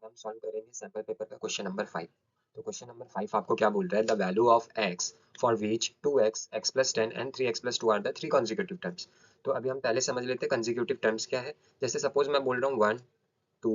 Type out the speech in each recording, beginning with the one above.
अब हम सॉल्व करेंगे सैम्पल पेपर का क्वेश्चन नंबर 5। तो क्वेश्चन नंबर 5 आपको क्या बोल रहा है, the value of x for which 2x, x plus 10 and 3x plus 2 are the three consecutive terms. तो अभी हम पहले समझ लेते हैं कॉन्जिक्यूटिव टर्म्स क्या है। जैसे सपोज मैं बोल रहा हूँ 1 2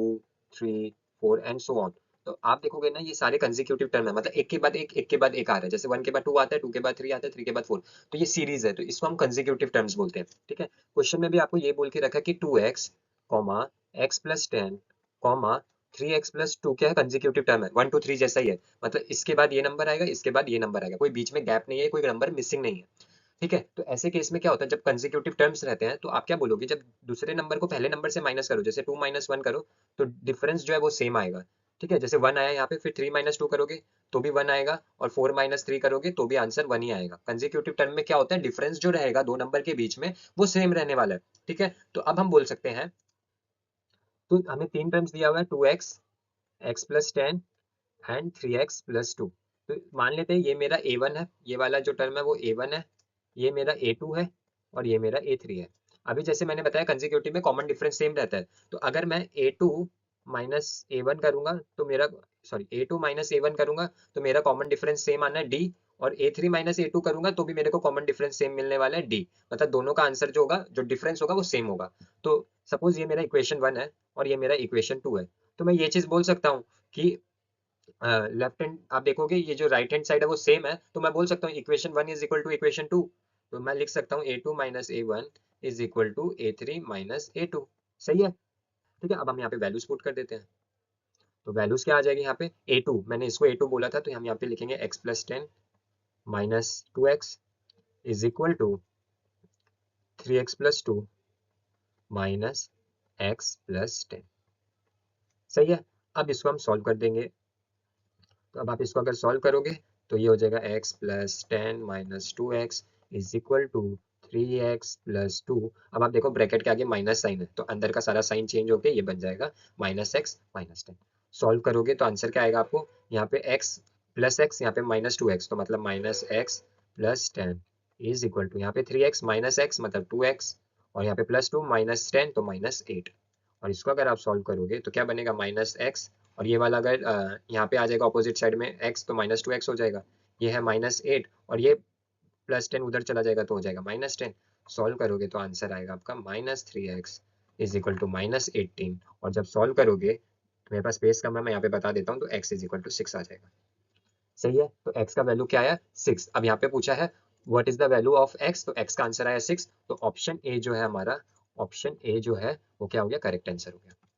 3 4 एंड सो ऑन। तो आप देखोगे ना, ये सारे कंजिक्यूटिव टर्म है, मतलब एक के बाद एक के बाद एक आ रहा है। जैसे 1 के बाद 2 आता है, 2 के बाद 3 आता है, 3 के बाद 4। तो ये सीरीज है, तो इसको हम कंजिक्यूटिव टर्म्स बोलते हैं। ठीक है, क्वेश्चन में भी आपको ये बोल के रखा है कि 2x comma x plus 10 comma 3x plus 2 क्या है, कंजिक्यूटिव टर्म है। 1 2 3 जैसा ही है, मतलब इसके बाद ये नंबर आएगा, इसके बाद ये नंबर आएगा, कोई बीच में गैप नहीं है, कोई नंबर मिसिंग नहीं है। ठीक है, तो ऐसे केस में क्या होता है, जब कंजिक्यूटिव टर्म्स रहते हैं तो आप क्या बोलोगे, जब दूसरे नंबर को पहले नंबर से माइनस करो, जैसे 2 माइनस 1 करो, तो डिफरेंस जो है वो सेम आएगा। ठीक है, जैसे 1 आया यहाँ पे, फिर 3 माइनस 2 करोगे तो भी 1 आएगा, और 4 माइनस 3 करोगे तो भी आंसर 1 ही आएगा। कंजिक्यूटिव टर्म में क्या होता है, डिफरेंस जो रहेगा दो नंबर के बीच में वो सेम रहने वाला है। ठीक है, तो अब हम बोल सकते हैं, तो हमें तीन टर्म्स दिया हुआ है, 2x, x plus 10 and 3x plus 2। तो मान लेते हैं ये मेरा a1 है, ये वाला जो टर्म है वो a1 है, ये मेरा a2 है, और ये मेरा a3 है। अभी जैसे मैंने बताया कंजिक्यूटिव में कॉमन डिफरेंस सेम रहता है, तो अगर मैं a2 माइनस a1 करूंगा तो मेरा, सॉरी a2 माइनस a1 करूंगा तो मेरा कॉमन डिफरेंस सेम आना है d, और a3 माइनस a2 करूंगा तो भी मेरे को कॉमन डिफरेंस सेम मिलने वाला है d। मतलब दोनों का आंसर जो होगा, जो डिफरेंस होगा वो सेम होगा। तो सपोज ये मेरा इक्वेशन 1 है और ये मेरा इक्वेशन 2 है, तो मैं ये चीज बोल सकता हूँ कि लेफ्ट हैंड आप देखोगे, ये जो राइट हैंड साइड है वो सेम है, तो मैं बोल सकता हूँ equation 1 is equal to equation 2। तो मैं लिख सकता हूँ a2 minus a1 is equal to a3 minus a2। सही है। ठीक है, अब हम यहाँ पे वैल्यूज पुट कर देते हैं। तो वैल्यूज क्या आ जाएगी यहाँ पे, a2 मैंने इसको a2 बोला था, तो हम यहाँ पे लिखेंगे x plus 10 minus 2x is equal to 3x plus 2 minus x plus 10। सही है। अब इसको हम सॉल्व कर देंगे। तो अब आप इसको अगर सॉल्व करोगे तो ये हो जाएगा x plus 10 minus 2x is equal to 3x plus 2। अब आप देखो ब्रैकेट के आगे माइनस साइन है, तो अंदर का सारा साइन चेंज होके ये बन जाएगा माइनस x माइनस 10। सॉल्व करोगे तो आंसर क्या आएगा आपको, यहाँ पे x प्लस x, यहाँ पे माइनस 2x, तो मतलब minus x plus 10 is equal to यहाँ पे 3x माइनस x मतलब 2x, और यहाँ पे प्लस 2 माइनस 10 तो माइनस 8। और इसको अगर आप सॉल्व करोगे तो क्या बनेगा, माइनस एक्स, और ये वाला अगर यहाँ पे आ जाएगा ऑपोजिट साइड में x, तो माइनस 2x हो जाएगा। ये है माइनस 8, और ये प्लस 10 उधर चला जाएगा तो हो जाएगा माइनस 10। सॉल्व करोगे तो आंसर आएगा आपका minus 3x is equal to minus 18। और जब सॉल्व करोगे तो मेरे पास स्पेस कम है, मैं यहाँ पे बता देता हूँ, तो x इज इक्वल टू 6 आ जाएगा। सही है, तो x का वैल्यू क्या आया, 6। अब यहाँ पे पूछा है what is the value of x, तो x का आंसर आया 6। तो ऑप्शन ए जो है हमारा, ऑप्शन ए जो है वो क्या हो गया, करेक्ट आंसर हो गया।